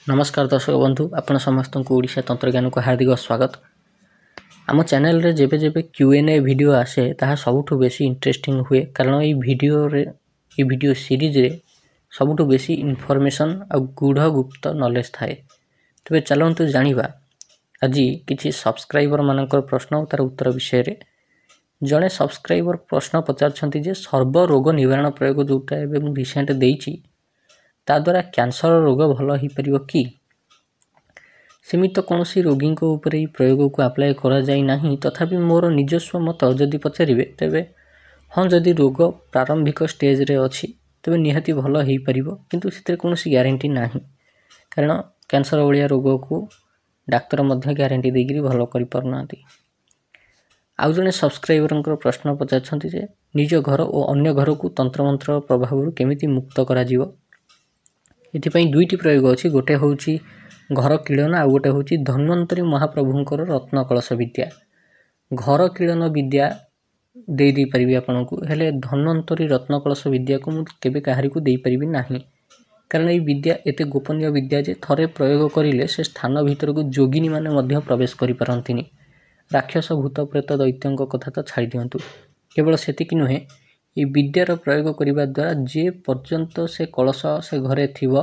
नमस्कार दर्शक बंधु आपण समस्त को ओडिशा तंत्रज्ञान को हार्दिक स्वागत। आम चैनल रे जेबे जेबे Q&A वीडियो आसे ताहा सबुठु बेसी इंटरेस्टिंग हुए कारण ये वीडियो सीरीज रे सबुठु बेसी इन्फॉर्मेशन और गूढ़ गुप्त नॉलेज थाए। तबे चलंतु जानिबा आज किछि सब्सक्राइबर मानकर प्रश्न और तार उत्तर विषय रे। जणे सब्सक्राइबर प्रश्न पचारछंती जे सर्व रोग निवारण प्रयोग जोटा एबे मु रिसेंट देइछि ता द्वारा कैंसर रोग भल हो पार कि सीमित कौन रोगी उपरे प्रयोग को अप्लाई करा जाय नहीं। तथापि मोर निजस्व मत जदि पचारे तेबे हाँ जदि रोग प्रारंभिक स्टेज रे अच्छी तेबे निहाती भल हो पार किंतु से कौन ग्यारंटी नहीं कारण कैंसर भाया रोग को डाक्तर मध्य ग्यारंटी देकरी भल कर पारना। आउ जने सब्सक्राइबर प्रश्न पचारछंती जे निज घर और अन्य घर को तंत्र मंत्र प्रभाव केमिति मुक्त करा जीवो। एथिपाई दुईटी प्रयोग अच्छी गोटे हूँ घर किलन आ गोटे हूँ धन्वंतरी महाप्रभुंकर रत्न कलश विद्या। घर किलन विद्या दे पारि आपन को हेले धन्वंतरी रत्न कलश विद्या को मुझे केबे काहारी को दे पारिबी नाही कारण ये विद्या एते गोपनीय विद्या जे थरे प्रयोग करिले से स्थान भीतर को जोगिनी माने मध्य प्रवेश करि पारंतिनी। राक्षस भूत प्रेत दैत्यंक कथा तो छाड़ी दियंतु केवल सेतिक नुहे ये विद्यार प्रयोग करने द्वारा जे पर्यंत से कलश से घरे थिबो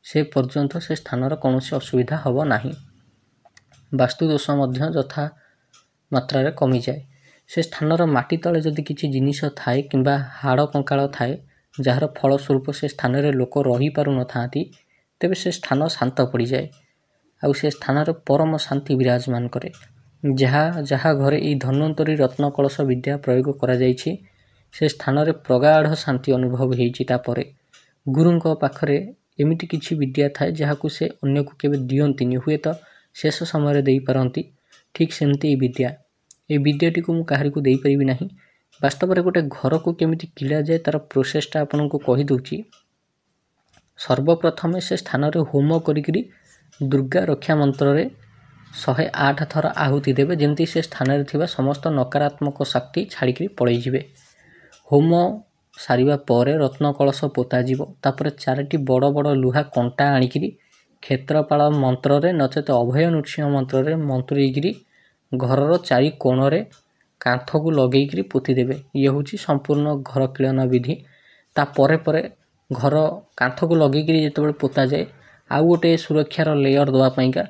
से पर्यंत से स्थानर कौन असुविधा हब नाही। वास्तु दोष मध्य यथा मात्रा रे कमी जाए। से स्थानर माटी तले जदि किछि जिनिस थाए किंबा हाड़ कंकाल थाए जार फलस्वरूप से स्थान रे लोक रही पारु न थांती तेबे से स्थान शांत पड़ जाए आउ से स्थान परम शांति विराजमान करे। जहाँ जहाँ घरे ई धन्वंतरी रत्न कलश विद्या प्रयोग करा जाइछि से स्थान रे प्रगाढ़ शांति अनुभव होइछि। तापरे गुरुंक पाखरे एमिति किछि विद्या थाए जहाकु से अन्य को केबे दियंतिनी हुए तो शेष समय रे देई पारंती। ठीक सेमती ए विद्याटी को मु काहारी को देई परिबि नाही। वास्तव रे गोटे घर को केमिति किला जाए तार प्रोसेसटा आपन को कहि दउछि। सर्वप्रथमे से स्थान रे होम करिकरी दुर्गा रक्षा मंत्र रे 108 थर आहुति देबे जेमती से स्थान रे थिबा समस्त नकारात्मक शक्ति छाड़िकरी पळै जिवे। होम सारिबा परे रत्न कलश पोता जीवो तापर 4टी बड़ बड़ लुहा कंटा आनिकरी क्षेत्रपाल मंत्र रे नचेत अभय नृसिंह मंत्र रे मंत्रीगिरी घरर 4 कोण रे कांथ को लगेइकरी पोती देबे। ये होची संपूर्ण घर किलन विधि। ता परे परे घर कांथ को लगेइकरी जेतेबेले पोता जाए आउ गोटे सुरक्षार लेयर दवा पाइका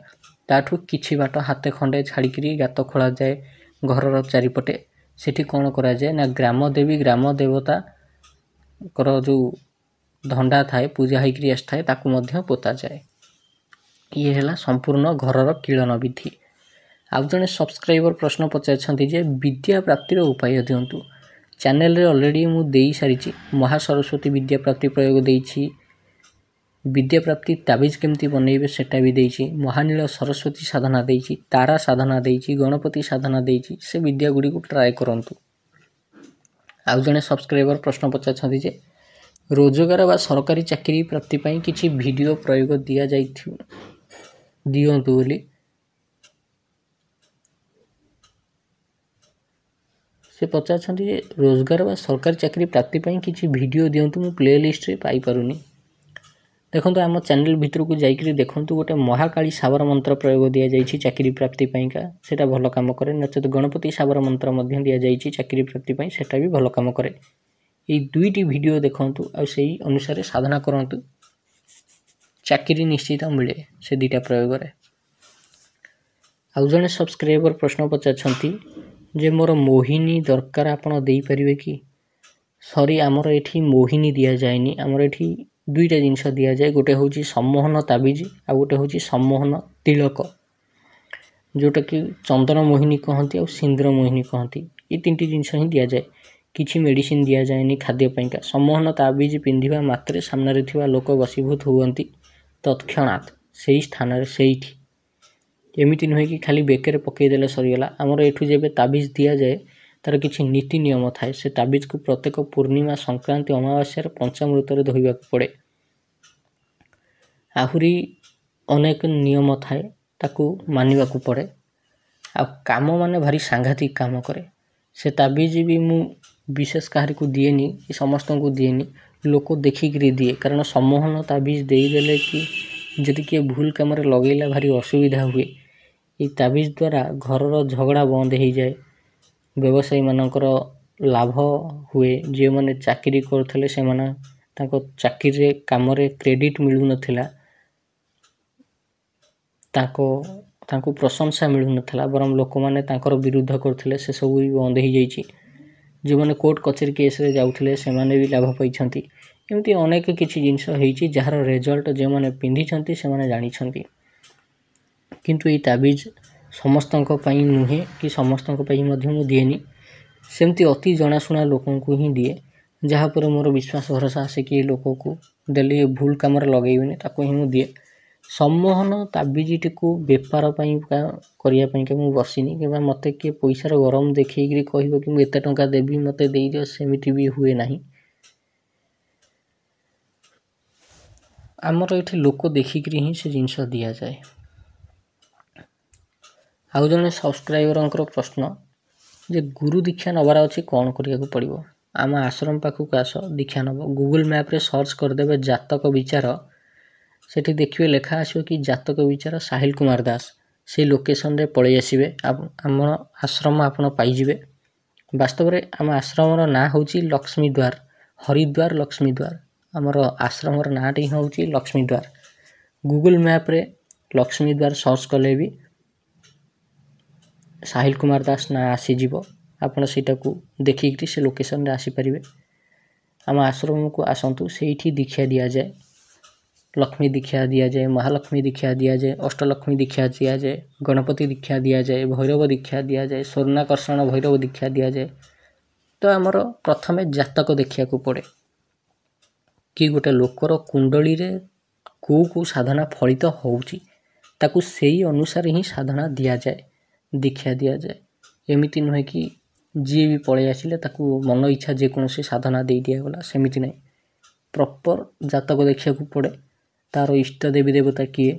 ताठू किछि बाट हाथे खंडे छाड़िकरी गात खोला जाए घरर चारिपटे। सेठी कौन करा जाए ना ग्राम देवी ग्राम देवता कर जो धंडा थाए पूजा होइकरी आस्थाए ताकू मध्य पोता जाए। ये हैला संपूर्ण घरर किलन विधि। आउ जने सब्सक्राइबर प्रश्न पचारछंती जे विद्या प्राप्तिर उपाय दियंतु। चैनल रे ऑलरेडी मु देई सारिछि महासरस्वती विद्या प्राप्ति प्रयोग देइछि। विद्या प्राप्ति ताबिज केमती बनेइबे सेटा भी देइछि। महानील सरस्वती साधना देइछि तारा साधना देइछि गणपति साधना देइछि। से विद्या गुडी को ट्राई करंतु। आउ जने सब्सक्राइबर प्रश्न पचारछंती जे रोजगार वा सरकारी चाकरी प्राप्ति पई किछि वीडियो प्रयोग दिया जाइथि दियंतु बोली से पचारछंती जे रोजगार वा सरकारी चाकरी प्राप्ति पई किछि वीडियो दियंतु मु प्लेलिस्ट रे पाई पारुनी। देखो आम चैनल भितर को जाइकरी देखो गोटे महाकाली साबर मंत्र प्रयोग दिया जाइछि चाकरी प्राप्ति पाइका सेटा भल काम करे। नचेत गणपति साबर मंत्र मध्य दिया जाइछि चाकरी प्राप्ति पाई सेटा भी भल काम करे। ये दुईटी वीडियो देखंतु आ सेही अनुसार साधना करंतु चाकरी निश्चित मिले से दुईटा प्रयोग रे। आउ जने सब्सक्राइबर प्रश्न पचारछंती जे मोर मोहिनी दरकार आपण देई परिबे कि। सॉरी आमर एठी मोहिनी दिया जायनी आमर एठी दुईटा जिनस दिया जाए। गोटे हूँ सम्मोहन ताबिज आ गोटे हूँ सम्मोहन तिलक जोटा कि चंदन मोहिनी कहती और सिंदूर मोहिनी कहती। ये 3टी जिनस ही दि जाए। किछि मेडिसिन दिया जाएनी खाद्य पाइका। सम्मोहन ताबिज पिंधिबा मात्रे सामने रे थिबा लोक वशीभूत हुअंती तत्क्षणात सेही स्थान रे सेहीठी। एमिति नुहे कि खाली बेकेरे पकई देले सरीगला। आमर एठू जेबे ताबिज दिया जाए तार किछि नीति नियम थाए। से ताबिज को प्रत्येक पूर्णिमा संक्रांति अमावास्या पंचामृत रे धोइबा पड़े। आहुरी अनेक नियम थाए ताकू मानिबा को पड़े। आ काम माने भारी सांघातिक काम करे। से ताबिज भी मु विशेष काहारी को दिएनी समस्त को दिएनी लोक देखिक दिए कारण सम्मोहन ताबिज देदेले कि ଯଦି କିଏ ଭୁଲ କାମରେ ଲଗେଇଲା ଭାରି ଅସୁବିଧା ହୁଏ। এই ତାବିଜ ଦ୍ୱାରା ଘରର ଝଗଡ଼ା ବନ୍ଦ ହୋଇଯାଏ। ବ୍ୟବସାୟୀମାନଙ୍କର ଲାଭ ହୁଏ। ଯେଉଁମାନେ ଚାକିରି କରୁଥିଲେ ସେମାନେ ତାଙ୍କ ଚାକିରିରେ କାମରେ କ୍ରେଡ଼ିଟ୍ ମିଳୁନଥିଲା, ତାଙ୍କୁ ପ୍ରଶଂସା ମିଳୁନଥିଲା, ବରଂ ଲୋକମାନେ ତାଙ୍କର ବିରୁଦ୍ଧ କରୁଥିଲେ, ସେସବୁ ବି ବନ୍ଦ ହୋଇଯାଇଛି। ଯେଉଁମାନେ କୋର୍ଟ କଚେରୀ କେସ୍ରେ ଯାଉଥିଲେ ସେମାନେ ବି ଲାଭ ପାଇଛନ୍ତି। ଏମିତି ଅନେକ କିଛି ଜିନିଷ ହେଇଛି ଯାହାର ରେଜଲ୍ଟ ଯେଉଁମାନେ ପିନ୍ଧିଛନ୍ତି ସେମାନେ ଜାଣିଛନ୍ତି। କିନ୍ତୁ ଏଇ ତାବିଜ ସମସ୍ତଙ୍କ ପାଇଁ ନୁହେଁ କି ସମସ୍ତଙ୍କ ପାଇଁ ମଧ୍ୟ ମୁଁ ଦିଏନି। ସେମିତି ଅତି ଜଣାଶୁଣା ଲୋକଙ୍କୁ ହିଁ ଦିଏ, ଯାହା ଉପରେ ମୋର ବିଶ୍ୱାସ ଭରସା ଆସେ କି ଏ ଲୋକକୁ ଦେଲି ଭୁଲ କାମରେ ଲଗେଇବିନି, ତାକୁ ହିଁ ମୁଁ ଦିଏ। ସମ୍ମୋହନ ତାବିଜଟିକୁ ବେପାର ପାଇଁ କରିବା ପାଇଁକା ମୁଁ ବସିନି, କିମ୍ବା ମୋତେ କିଏ ପଇସାର ଗରମ ଦେଖେଇକିରି କହିବ କି ମୁଁ ଏତେ ଟଙ୍କା ଦେବି ମୋତେ ଦେଇଦିଅ, ସେମିତି ବି ହୁଏ ନାହିଁ। ଆମର ଏଠି ଲୋକ ଦେଖିକିରି ହିଁ ସେ ଜିନିଷ ଦିଆଯାଏ। ଆଉ ଜଣେ ସବସ୍କ୍ରାଇବରଙ୍କର ପ୍ରଶ୍ନ ଯେ ଗୁରୁ ଦୀକ୍ଷା ନେବାର ଅଛି, କ'ଣ କରିବାକୁ ପଡ଼ିବ? ଆମ ଆଶ୍ରମ ପାଖକୁ ଆସ, ଦୀକ୍ଷା ନେବ। ଗୁଗୁଲ୍ ମ୍ୟାପ୍ରେ ସର୍ଚ୍ଚ କରିଦେବେ ଜାତକ ବିଚାର, ସେଠି ଦେଖିବେ ଲେଖା ଆସିବ କି ଜାତକ ବିଚାର ସାହିଲ କୁମାର ଦାସ। ସେଇ ଲୋକେସନରେ ପଳେଇ ଆସିବେ, ଆମର ଆଶ୍ରମ ଆପଣ ପାଇଯିବେ। ବାସ୍ତବରେ ଆମ ଆଶ୍ରମର ନାଁ ହେଉଛି ଲକ୍ଷ୍ମୀ ଦ୍ୱାର, ହରିଦ୍ୱାର ଲକ୍ଷ୍ମୀ ଦ୍ୱାର। ଆମର ଆଶ୍ରମର ନାଁଟି ହିଁ ହେଉଛି ଲକ୍ଷ୍ମୀ ଦ୍ୱାର। ଗୁଗୁଲ୍ ମ୍ୟାପ୍ରେ ଲକ୍ଷ୍ମୀ ଦ୍ୱାର ସର୍ଚ୍ଚ କଲେ ବି ସାହିଲ କୁମାର ଦାସ ନାଁ ଆସିଯିବ। ଆପଣ ସେଇଟାକୁ ଦେଖିକିରି ସେ ଲୋକେସନରେ ଆସିପାରିବେ। ଆମ ଆଶ୍ରମକୁ ଆସନ୍ତୁ, ସେଇଠି ଦୀକ୍ଷା ଦିଆଯାଏ। ଲକ୍ଷ୍ମୀ ଦୀକ୍ଷା ଦିଆଯାଏ, ମହାଲକ୍ଷ୍ମୀ ଦୀକ୍ଷା ଦିଆଯାଏ, ଅଷ୍ଟଲକ୍ଷ୍ମୀ ଦୀକ୍ଷା ଦିଆଯାଏ, ଗଣପତି ଦୀକ୍ଷା ଦିଆଯାଏ, ଭୈରବ ଦୀକ୍ଷା ଦିଆଯାଏ, ସ୍ୱର୍ଣ୍ଣାକର୍ଷଣ ଭୈରବ ଦୀକ୍ଷା ଦିଆଯାଏ। ତ ଆମର ପ୍ରଥମେ ଜାତକ ଦେଖିବାକୁ ପଡ଼େ କି ଗୋଟେ ଲୋକର କୁଣ୍ଡଳୀରେ କେଉଁ ସାଧନା ଫଳିତ ହେଉଛି, ତାକୁ ସେଇ ଅନୁସାରେ ହିଁ ସାଧନା ଦିଆଯାଏ, ଦୀକ୍ଷା ଦିଆଯାଏ। ଏମିତି ନୁହେଁ କି ଯିଏ ବି ପଳେଇ ଆସିଲେ ତାକୁ ମନ ଇଚ୍ଛା ଯେକୌଣସି ସାଧନା ଦେଇ ଦିଆଗଲା, ସେମିତି ନାହିଁ। ପ୍ରପର୍ ଜାତକ ଦେଖିବାକୁ ପଡ଼େ, ତା'ର ଇଷ୍ଟ ଦେବୀ ଦେବତା କିଏ,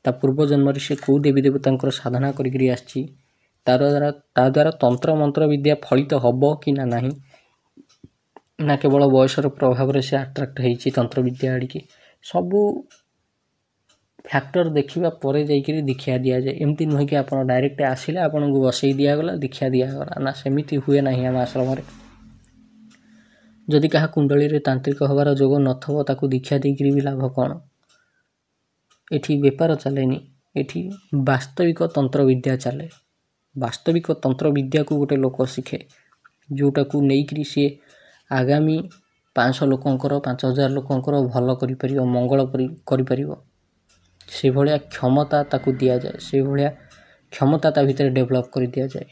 ତା ପୂର୍ବ ଜନ୍ମରେ ସେ କେଉଁ ଦେବୀ ଦେବତାଙ୍କର ସାଧନା କରିକିରି ଆସିଛି, ତା ଦ୍ୱାରା ତନ୍ତ୍ର ମନ୍ତ୍ର ବିଦ୍ୟା ଫଳିତ ହେବ କି ନା ନାହିଁ, ନା କେବଳ ବୟସର ପ୍ରଭାବରେ ସେ ଆଟ୍ରାକ୍ଟ ହେଇଛି ତନ୍ତ୍ରବିଦ୍ୟା ଆଡ଼ିକି, ସବୁ ଫ୍ୟାକ୍ଟର ଦେଖିବା ପରେ ଯାଇକିରି ଦୀକ୍ଷା ଦିଆଯାଏ। ଏମିତି ନୁହେଁ କି ଆପଣ ଡାଇରେକ୍ଟ ଆସିଲେ ଆପଣଙ୍କୁ ବସେଇ ଦିଆଗଲା ଦୀକ୍ଷା ଦିଆଗଲା, ନା ସେମିତି ହୁଏ ନାହିଁ ଆମ ଆଶ୍ରମରେ। ଯଦି କାହା କୁଣ୍ଡଳୀରେ ତାନ୍ତ୍ରିକ ହେବାର ଯୋଗ ନଥିବ ତାକୁ ଦୀକ୍ଷା ଦେଇକିରି ବି ଲାଭ କ'ଣ? ଏଠି ବେପାର ଚାଲେନି, ଏଠି ବାସ୍ତବିକ ତନ୍ତ୍ରବିଦ୍ୟା ଚାଲେ। ବାସ୍ତବିକ ତନ୍ତ୍ରବିଦ୍ୟାକୁ ଗୋଟେ ଲୋକ ଶିଖେ, ଯେଉଁଟାକୁ ନେଇକିରି ସିଏ ଆଗାମୀ 500 ଲୋକଙ୍କର 5000 ଲୋକଙ୍କର ଭଲ କରିପାରିବ, ମଙ୍ଗଳ କରିପାରିବ। ସେଭଳିଆ କ୍ଷମତା ତାକୁ ଦିଆଯାଏ, ସେଭଳିଆ କ୍ଷମତା ତା ଭିତରେ ଡେଭଲପ୍ କରି ଦିଆଯାଏ।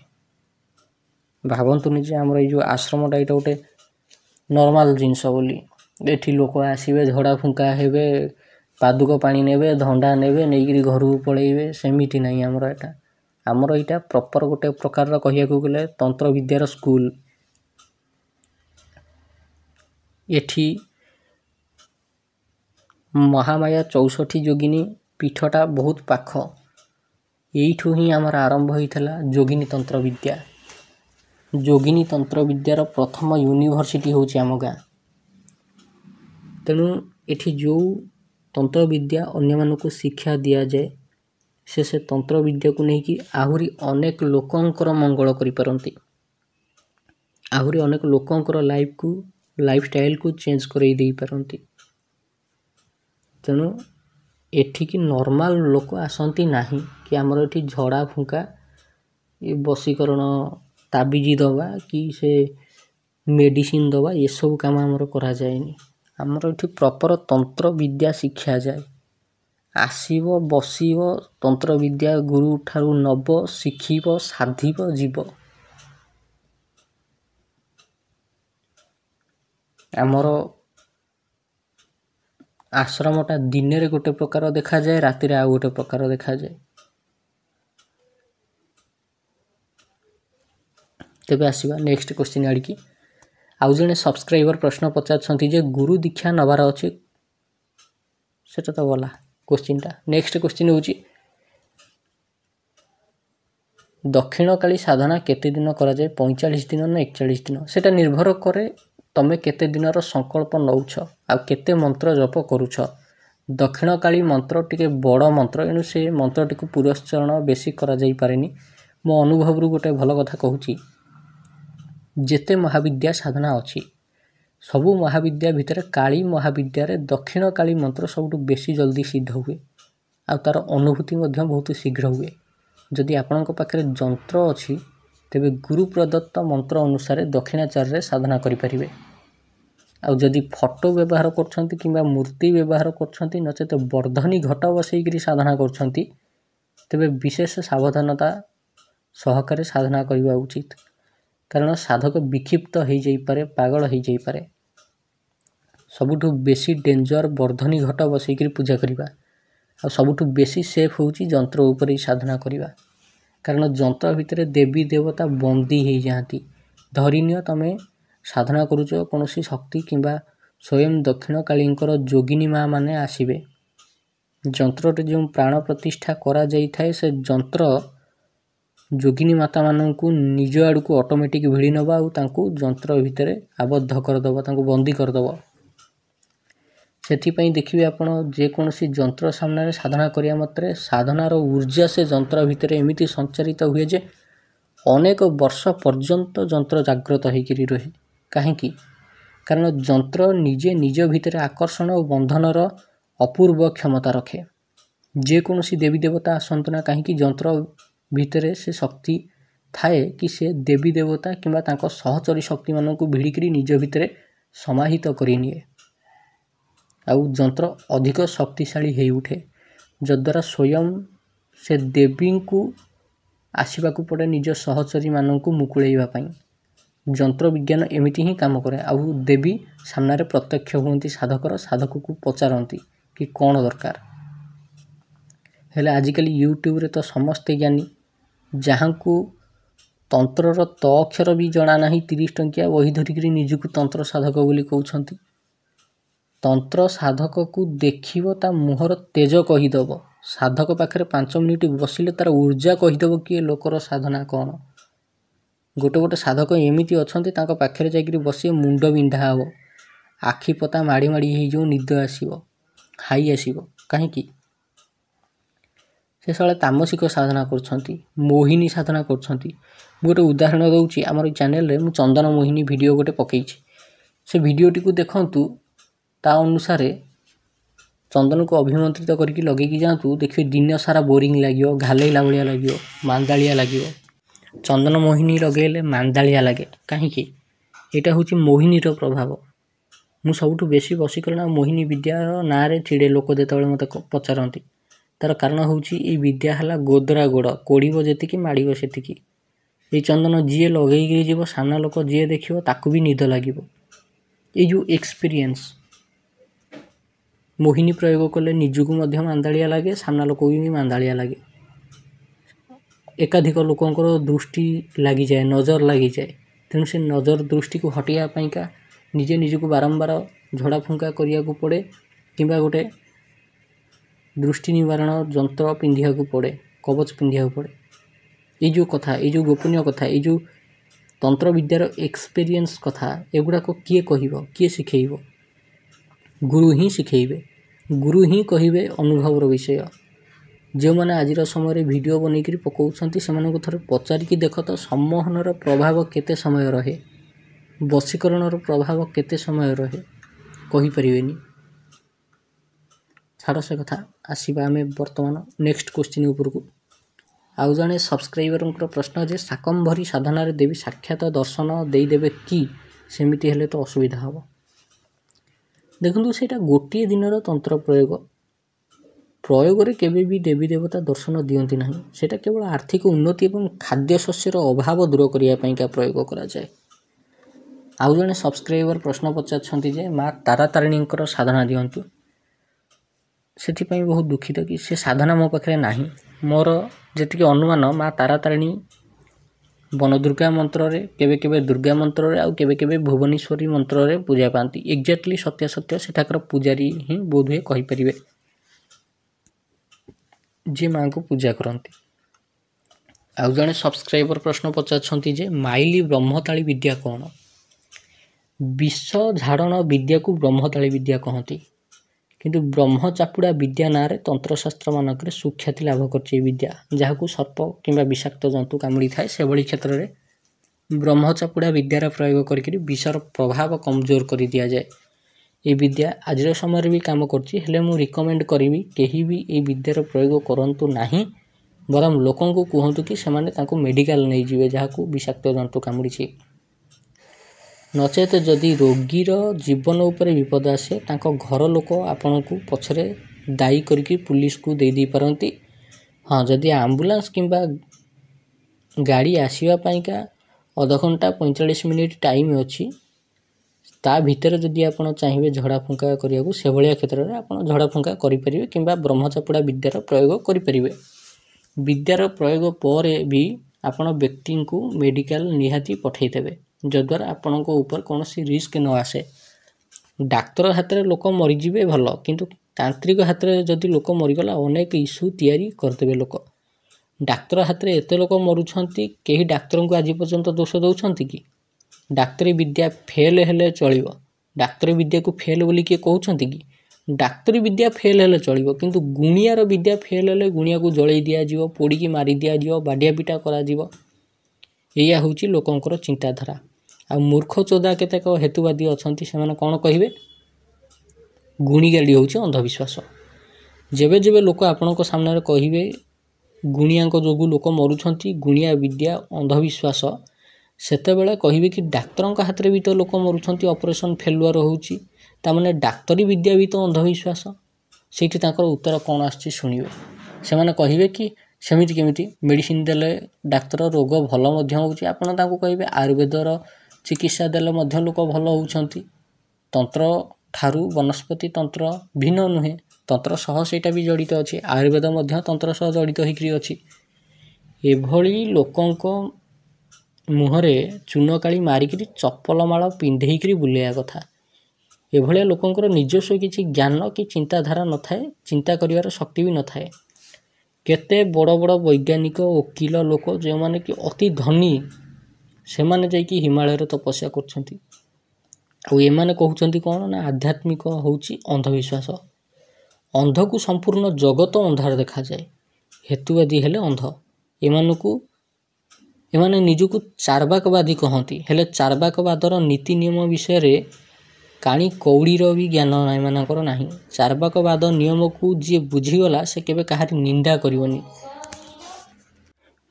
ଭାବନ୍ତୁନି ଯେ ଆମର ଏଇ ଯେଉଁ ଆଶ୍ରମଟା ଏଇଟା ଗୋଟେ ନର୍ମାଲ ଜିନିଷ ବୋଲି। ଏଠି ଲୋକ ଆସିବେ, ଝଡ଼ା ଫୁଙ୍କା ହେବେ, ପାଦୁକ ପାଣି ନେବେ, ଧଣ୍ଡା ନେବେ, ନେଇକିରି ଘରକୁ ପଳେଇବେ, ସେମିତି ନାହିଁ ଆମର ଏଇଟା। ଆମର ଏଇଟା ପ୍ରପର୍ ଗୋଟେ ପ୍ରକାରର କହିବାକୁ ଗଲେ ତନ୍ତ୍ରବିଦ୍ୟାର ସ୍କୁଲ। ଏଠି ମହାମାୟା 64 ଯୋଗିନୀ ପୀଠଟା ବହୁତ ପାଖ। ଏଇଠୁ ହିଁ ଆମର ଆରମ୍ଭ ହୋଇଥିଲା ଯୋଗିନୀ ତନ୍ତ୍ରବିଦ୍ୟା। ଯୋଗିନୀ ତନ୍ତ୍ରବିଦ୍ୟାର ପ୍ରଥମ ୟୁନିଭର୍ସିଟି ହେଉଛି ଆମ ଗାଁ। ତେଣୁ ଏଠି ଯେଉଁ ତନ୍ତ୍ରବିଦ୍ୟା ଅନ୍ୟମାନଙ୍କୁ ଶିକ୍ଷା ଦିଆଯାଏ, ସେ ତନ୍ତ୍ରବିଦ୍ୟାକୁ ନେଇକି ଆହୁରି ଅନେକ ଲୋକଙ୍କର ମଙ୍ଗଳ କରିପାରନ୍ତି, ଆହୁରି ଅନେକ ଲୋକଙ୍କର ଲାଇଫଷ୍ଟାଇଲକୁ ଚେଞ୍ଜ କରାଇ ଦେଇପାରନ୍ତି। ତେଣୁ ଏଠିକି ନର୍ମାଲ ଲୋକ ଆସନ୍ତି ନାହିଁ କି ଆମର ଏଠି ଝଡ଼ା ଫୁଙ୍କା, ବଶୀକରଣ, ତାବିଜ ଦେବା କି ସେ ମେଡ଼ିସିନ ଦେବା, ଏସବୁ କାମ ଆମର କରାଯାଏନି। ଆମର ଏଠି ପ୍ରପର ତନ୍ତ୍ରବିଦ୍ୟା ଶିକ୍ଷାଯାଏ। ଆସିବ, ବସିବ, ତନ୍ତ୍ରବିଦ୍ୟା ଗୁରୁ ଠାରୁ ନେବ, ଶିଖିବ, ସାଧିବ, ଯିବ। ଆମର ଆଶ୍ରମଟା ଦିନରେ ଗୋଟେ ପ୍ରକାର ଦେଖାଯାଏ, ରାତିରେ ଆଉ ଗୋଟେ ପ୍ରକାର ଦେଖାଯାଏ। ତେବେ ଆସିବା ନେକ୍ସଟ କ୍ୱେଶ୍ଚିନ୍ ଆଡ଼ିକି। ଆଉ ଜଣେ ସବସ୍କ୍ରାଇବର ପ୍ରଶ୍ନ ପଚାରୁଛନ୍ତି ଯେ ଗୁରୁ ଦୀକ୍ଷା ନେବାର ଅଛି, ସେଟା ତ ଗଲା କ୍ୱେଶ୍ଚିନ୍ଟା। ନେକ୍ସଟ କ୍ୱେଶ୍ଚିନ୍ ହେଉଛି ଦକ୍ଷିଣକାଳୀ ସାଧନା କେତେ ଦିନ କରାଯାଏ? 45 ଦିନ ନା 41 ଦିନ? ସେଟା ନିର୍ଭର କରେ ତମେ କେତେ ଦିନର ସଂକଳ୍ପ ନେଉଛ ଆଉ କେତେ ମନ୍ତ୍ର ଜପ କରୁଛ। दक्षिणकाली मंत्र टिके बड़ मंत्र एणु से मंत्रटी को पुरस्चरण बेसी करा जाई पारेनी। मो अनुभव रु गोटे भल कथा कहूँ जेते महाविद्या साधना अच्छी सबु महाविद्या भितर काली महाविद्या दक्षिण काली मंत्र सबुठ बेसी जल्दी सिद्ध हुए आ तार अनुभूति बहुत शीघ्र हुए। जदि आपण पाखे जंत्र अच्छी तेबे गुरु प्रदत्त मंत्र अनुसार दक्षिणाचार्य साधना करें। आदि फटो व्यवहार कर मूर्ति व्यवहार कर नचेत वर्धनी घट बसईकरी साधना कर विशेष सावधानता सहकारे साधना करने उचित, कारण साधक विक्षिप्त हो जाइपरे, पागल हो जाइपरे। सबुठु बेसी डेंजर वर्धनी घट बसईकरी पूजा करवा आ सबुठु बेसी सेफ होउची जंत्र उपर ही साधना करवा, कारण जंत्र भितर देवी देवता बंदी हो जाती। धरिनिय तमे साधना करुच कौन शक्ति किंबा स्वयं दक्षिण कालींकर जोगिनी माँ माने आसीबे। जंत्र जो प्राण प्रतिष्ठा करा जाई थाए से जंत्र जोगिनी माता मानू निज आड़ को ऑटोमेटिक भिड़ी नवा और तांको जंत्र भितर आबद्ध करदब, तांको बंदी करदब। सेथिपई देखिए आपण जेकोसी जंत्र सामने साधना करिया मात्रे साधनार ऊर्जा से जंत्र भितर एमिति संचारित हुए जे अनेक वर्ष पर्यंत जंत्र जाग्रत होकर रहे। कहीं कारण जंत्र निजे निज भितर आकर्षण और बंधनर अपूर्व क्षमता रखे। जेकोसी देवी देवता आसतु ना कहीं जंत्र भितर से शक्ति थाए कि से देवी देवता किंबा तांको सहचरी शक्ति मानक भिड़िकी निज भितर समाहित करनिए आउ जंत्र अधिक शक्तिशाली हो उठे, जद्वारा स्वयं से देवी को आसवाक पड़े निज सहचरी मानक मुकुलैवाई। जंत्र विज्ञान एमिति ही काम करे। आउ देवी सामने प्रत्यक्ष हुंती साधकर, साधक को पचारती कि कौन दरकार। हेले आजिकल यूट्यूब रे तो समस्ते ज्ञानी, जहाँ को तंत्रर त अक्षर भी जना ना 30 टंकिया वही धरिक निजक तंत्र साधक बोली कहउछंती। तंत्र साधक को देखिबो ता मुहर तेज कहीदेव। साधक पाखे 5 मिनिट बसिले तार ऊर्जा कहीदेव कि लोकर साधना कौन। गोटे गोटे साधक एमिति अछंती तांको पाखे जाइकरी बसिए मुंड बिंधा हबो, आखि पता माड़ी माड़ी हो जो निद आसीबो, हाई आसीबो। कहीं से साले तामसिक साधना करछंती, मोहिनी साधना करछंती। गोटे उदाहरण दउची, हमर चैनल रे मु चंदन मोहिनी वीडियो गोटे पकेइछि। से वीडियोटी को देखंतु, ता अनुसार चंदन को अभिमंत्रित करके लगे जातु, देखिए दिन सारा बोरिंग लगे, घालेला भाया लगे, मांदालिया लगे। चंदन मोहिनी लगेले मांदालिया लगे कहीं यहाँ हूँ मोहिनी प्रभाव। मु सबुठ बेसी बसिकल मोहिनी विद्यार ना रे चिड़े लोक जो मत पचारती, तार कारण हूँ विद्या है गोदरा गोड़, कोड़ब जी माड़ से। ये चंदन जी लगे जीव सामना लोक जी देखो ताकू भी निद लगे। ये जो एक्सपीरियंस मोहिनी प्रयोग कले निजक मांदालिया लगे, सामना लोक भी मांदालिया लगे। एकाधिक लोकंर दृष्टि लगी जाए, नजर लगी जाए। तेणु से नजर दृष्टि को हटाइवाईका निजे निजक बारंबार झड़ा फुंका करने को पड़े, किंबा गोटे दृष्टि निवारण जंत्र पिंधिया को पड़े, कवच पिंधिया को पड़े। ये जो कथा, ये जो गोपनीय कथा, ये जो तंत्र विद्यार एक्सपीरियंस कथा, एगुड़ा को किए कहब, किए शिखेब? गुरु ही शिखेबे, गुरु ही कहिबे अनुभवर विषय। जो मैंने आज समय वीडियो बनईकरी पकाउछंती से थोड़े पचारिकी देख तो सम्मोहनर प्रभाव केते समय रहे, वशीकरणर प्रभाव केते समय रहे, कहि परिबेनी। छाड़ से कथा, आसीबा आमे वर्तमान नेक्स्ट क्वेश्चन ऊपर को। आउ जने सब्सक्राइबर प्रश्न जे शाकंभरी साधना रे देवी साक्षात दर्शन देदेवे कि सेमिति हेले तो असुविधा हम। देखु से गोटे दिन तंत्र प्रयोग रे केबे भी देवी देवता दर्शन दियंती नहीं। सेटा केवल आर्थिक उन्नति एवं खाद्य शस्यर अभाव दूर करने का प्रयोग करा जाए। आउ जने सब्सक्राइबर प्रश्न पचारछंती जे माँ तारातारिणी साधना दियंतु। सेथिपाई बहुत दुखित कि से साधना मो पाखे नाही। मोर जेतिके अनुमान माँ तारातारिणी वन दुर्गा मंत्र रे, केबे केबे दुर्गा मंत्र रे, आउ केबे केबे भुवनेश्वरी मंत्र रे पूजा पाती। एक्जाक्टली सत्य सत्य सेठाकर पूजारी ही बोधुए कहि परिबे जे माँ को पूजा करती। आउ जने सब्सक्राइबर प्रश्न पचारछंती जे माइली ब्रह्मताली विद्या कौन? विष झाड़न विद्या को ब्रह्मताली विद्या कहती, କିନ୍ତୁ ବ୍ରହ୍ମଚାପୁଡ଼ା ବିଦ୍ୟା ନାଁରେ ତନ୍ତ୍ରଶାସ୍ତ୍ର ମାନଙ୍କରେ ସୁଖ୍ୟାତି ଲାଭ କରିଛି ଏହି ବିଦ୍ୟା, ଯାହାକୁ ସର୍ପ କିମ୍ବା ବିଷାକ୍ତ ଜନ୍ତୁ କାମୁଡ଼ିଥାଏ। ସେଭଳି କ୍ଷେତ୍ରରେ ବ୍ରହ୍ମଚାପୁଡ଼ା ବିଦ୍ୟାର ପ୍ରୟୋଗ କରିକି ବିଷର ପ୍ରଭାବ କମଜୋର କରି ଦିଆଯାଏ। ଏହି ବିଦ୍ୟା ଆଜିର ସମୟରେ ବି କାମ କରୁଛି, ହେଲେ ମୁଁ ରିକମେଣ୍ଡ କରିବି କେହି ବି ଏହି ବିଦ୍ୟାର ପ୍ରୟୋଗ କରନ୍ତୁ ନାହିଁ। ବରଂ ଲୋକଙ୍କୁ କୁହନ୍ତୁ କି ସେମାନେ ତାଙ୍କୁ ମେଡ଼ିକାଲ ନେଇଯିବେ ଯାହାକୁ ବିଷାକ୍ତ ଜନ୍ତୁ କାମୁଡ଼ିଛି। ନଚେତ ଯଦି ରୋଗୀର ଜୀବନ ଉପରେ ବିପଦ ଆସେ, ତାଙ୍କ ଘର ଲୋକ ଆପଣଙ୍କୁ ପଛରେ ଦାୟୀ କରିକି ପୁଲିସକୁ ଦେଇପାରନ୍ତି। ହଁ, ଯଦି ଆମ୍ବୁଲାନ୍ସ କିମ୍ବା ଗାଡ଼ି ଆସିବା ପାଇଁକା ଅଧଘଣ୍ଟା 45 ମିନିଟ୍ ଟାଇମ୍ ଅଛି, ତା ଭିତରେ ଯଦି ଆପଣ ଚାହିଁବେ ଝଡ଼ା ଫୁଙ୍କା କରିବାକୁ, ସେଭଳିଆ କ୍ଷେତ୍ରରେ ଆପଣ ଝଡ଼ା ଫୁଙ୍କା କରିପାରିବେ କିମ୍ବା ବ୍ରହ୍ମଚାପୁଡ଼ା ବିଦ୍ୟାର ପ୍ରୟୋଗ କରିପାରିବେ। ବିଦ୍ୟାର ପ୍ରୟୋଗ ପରେ ବି ଆପଣ ବ୍ୟକ୍ତିଙ୍କୁ ମେଡ଼ିକାଲ ନିହାତି ପଠାଇଦେବେ, ଯଦ୍ୱାରା ଆପଣଙ୍କ ଉପରେ କୌଣସି ରିସ୍କ ନ ଆସେ। ଡାକ୍ତର ହାତରେ ଲୋକ ମରିଯିବେ ଭଲ, କିନ୍ତୁ ତାନ୍ତ୍ରିକ ହାତରେ ଯଦି ଲୋକ ମରିଗଲା ଅନେକ ଇସ୍ୟୁ ତିଆରି କରିଦେବେ ଲୋକ। ଡାକ୍ତର ହାତରେ ଏତେ ଲୋକ ମରୁଛନ୍ତି, କେହି ଡାକ୍ତରଙ୍କୁ ଆଜି ପର୍ଯ୍ୟନ୍ତ ଦୋଷ ଦେଉଛନ୍ତି କି? ଡାକ୍ତରୀ ବିଦ୍ୟା ଫେଲ୍ ହେଲେ ଚଳିବ। ଡାକ୍ତରୀ ବିଦ୍ୟାକୁ ଫେଲ୍ ବୋଲି କିଏ କହୁଛନ୍ତି କି? ଡାକ୍ତରୀ ବିଦ୍ୟା ଫେଲ୍ ହେଲେ ଚଳିବ, କିନ୍ତୁ ଗୁଣିଆର ବିଦ୍ୟା ଫେଲ୍ ହେଲେ ଗୁଣିଆକୁ ଜଳେଇ ଦିଆଯିବ, ପୋଡ଼ିକି ମାରି ଦିଆଯିବ, ବାଡ଼ିଆ ପିଟା କରାଯିବ। ଏଇଆ ହେଉଛି ଲୋକଙ୍କର ଚିନ୍ତାଧାରା। ଆଉ ମୂର୍ଖ ଚୋଦା କେତେକ ହେତୁବାଦୀ ଅଛନ୍ତି, ସେମାନେ କ'ଣ କହିବେ? ଗୁଣିଗାଡ଼ି ହେଉଛି ଅନ୍ଧବିଶ୍ୱାସ। ଯେବେ ଯେବେ ଲୋକ ଆପଣଙ୍କ ସାମ୍ନାରେ କହିବେ ଗୁଣିଆଙ୍କ ଯୋଗୁଁ ଲୋକ ମରୁଛନ୍ତି, ଗୁଣିଆ ବିଦ୍ୟା ଅନ୍ଧବିଶ୍ୱାସ, ସେତେବେଳେ କହିବେ କି ଡାକ୍ତରଙ୍କ ହାତରେ ବି ତ ଲୋକ ମରୁଛନ୍ତି, ଅପରେସନ୍ ଫେଲୁଅର୍ ହେଉଛି, ତାମାନେ ଡାକ୍ତରୀ ବିଦ୍ୟା ବି ତ ଅନ୍ଧବିଶ୍ୱାସ। ସେଇଠି ତାଙ୍କର ଉତ୍ତର କ'ଣ ଆସୁଛି ଶୁଣିବେ। ସେମାନେ କହିବେ କି ସେମିତି କେମିତି, ମେଡ଼ିସିନ ଦେଲେ ଡାକ୍ତର ରୋଗ ଭଲ ମଧ୍ୟ ହେଉଛି। ଆପଣ ତାଙ୍କୁ କହିବେ ଆୟୁର୍ବେଦର ଚିକିତ୍ସା ଦେଲେ ମଧ୍ୟ ଲୋକ ଭଲ ହେଉଛନ୍ତି। ତନ୍ତ୍ର ଠାରୁ ବନସ୍ପତି ତନ୍ତ୍ର ଭିନ୍ନ ନୁହେଁ, ତନ୍ତ୍ର ସହ ସେଇଟା ବି ଜଡ଼ିତ ଅଛି। ଆୟୁର୍ବେଦ ମଧ୍ୟ ତନ୍ତ୍ର ସହ ଜଡ଼ିତ ହୋଇକରି ଅଛି। ଏଭଳି ଲୋକଙ୍କ ମୁହଁରେ ଚୂନକାଳି ମାରିକିରି ଚପଲ ମାଳ ପିନ୍ଧେଇକିରି ବୁଲେଇବା କଥା। ଏଭଳିଆ ଲୋକଙ୍କର ନିଜସ୍ୱ କିଛି ଜ୍ଞାନ କି ଚିନ୍ତାଧାରା ନଥାଏ, ଚିନ୍ତା କରିବାର ଶକ୍ତି ବି ନଥାଏ। କେତେ ବଡ଼ ବଡ଼ ବୈଜ୍ଞାନିକ ଓକିଲ ଲୋକ ଯେଉଁମାନେ କି ଅତି ଧନୀ, ସେମାନେ ଯାଇକି ହିମାଳୟରେ ତପସ୍ୟା କରୁଛନ୍ତି। ଆଉ ଏମାନେ କହୁଛନ୍ତି କ'ଣ ନା ଆଧ୍ୟାତ୍ମିକ ହେଉଛି ଅନ୍ଧବିଶ୍ୱାସ। ଅନ୍ଧକୁ ସମ୍ପୂର୍ଣ୍ଣ ଜଗତ ଅନ୍ଧାର ଦେଖାଯାଏ। ହେତୁବାଦୀ ହେଲେ ଅନ୍ଧ। ଏମାନେ ନିଜକୁ ଚାର୍ବାକବାଦୀ କହନ୍ତି, ହେଲେ ଚାର୍ବାକବାଦର ନୀତି ନିୟମ ବିଷୟରେ କାଣି କଉଡ଼ିର ବି ଜ୍ଞାନ ଏମାନଙ୍କର ନାହିଁ। ଚାର୍ବାକବାଦ ନିୟମକୁ ଯିଏ ବୁଝିଗଲା ସେ କେବେ କାହାରି ନିନ୍ଦା କରିବନି,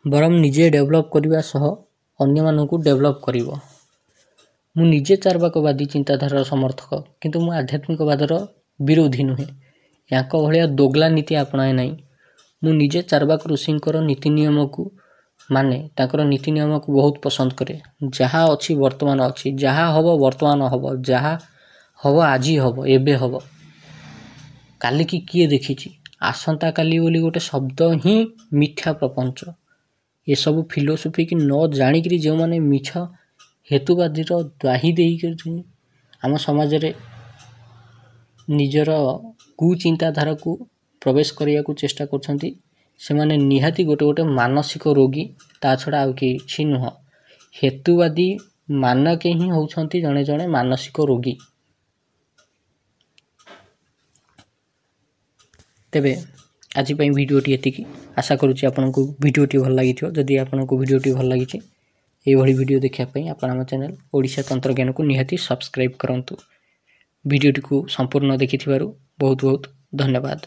ବରଂ ନିଜେ ଡେଭଲପ୍ କରିବା ସହ ଅନ୍ୟମାନଙ୍କୁ ଡେଭଲପ୍ କରିବ। ମୁଁ ନିଜେ ଚାର୍ବାକବାଦୀ ଚିନ୍ତାଧାରାର ସମର୍ଥକ, କିନ୍ତୁ ମୁଁ ଆଧ୍ୟାତ୍ମିକବାଦର ବିରୋଧୀ ନୁହେଁ। ୟାଙ୍କ ଭଳିଆ ଦୋଗଲା ନୀତି ଆପଣାଏ ନାହିଁ। ମୁଁ ନିଜେ ଚାର୍ବାକ ଋଷିଙ୍କର ନୀତି ନିୟମକୁ ମାନେ, ତାଙ୍କର ନୀତି ନିୟମକୁ ବହୁତ ପସନ୍ଦ କରେ। ଯାହା ଅଛି ବର୍ତ୍ତମାନ ଅଛି, ଯାହା ହେବ ବର୍ତ୍ତମାନ ହେବ, ଯାହା ହେବ ଆଜି ହେବ, ଏବେ ହେବ। କାଲିକି କିଏ ଦେଖିଛି? ଆସନ୍ତାକାଲି ବୋଲି ଗୋଟେ ଶବ୍ଦ ହିଁ ମିଥ୍ୟା ପ୍ରପଞ୍ଚ। ଏସବୁ ଫିଲୋସଫିକି ନ ଜାଣିକିରି ଯେଉଁମାନେ ମିଛ ହେତୁବାଦୀର ଦ୍ୱାହି ଦେଇକରି ଆମ ସମାଜରେ ନିଜର କୁଚିନ୍ତାଧାରାକୁ ପ୍ରବେଶ କରିବାକୁ ଚେଷ୍ଟା କରୁଛନ୍ତି, ସେମାନେ ନିହାତି ଗୋଟେ ମାନସିକ ରୋଗୀ, ତା ଛଡ଼ା ଆଉ କିଛି ନୁହଁ। ହେତୁବାଦୀ ମାନକେ ହିଁ ହେଉଛନ୍ତି ଜଣେ ଜଣେ ମାନସିକ ରୋଗୀ। ତେବେ ଆଜି ପାଇଁ ଭିଡ଼ିଓଟି ଏତିକି। ଆଶା କରୁଛି ଆପଣଙ୍କୁ ଭିଡ଼ିଓଟି ଭଲ ଲାଗିଥିବ। ଯଦି ଆପଣଙ୍କୁ ଭିଡ଼ିଓଟି ଭଲ ଲାଗିଛି, ଏଇଭଳି ଭିଡ଼ିଓ ଦେଖିବା ପାଇଁ ଆପଣ ଆମ ଚ୍ୟାନେଲ୍ ଓଡ଼ିଶା ତନ୍ତ୍ରଜ୍ଞାନକୁ ନିହାତି ସବସ୍କ୍ରାଇବ୍ କରନ୍ତୁ। ଭିଡ଼ିଓଟିକୁ ସମ୍ପୂର୍ଣ୍ଣ ଦେଖିଥିବାରୁ ବହୁତ ବହୁତ ଧନ୍ୟବାଦ।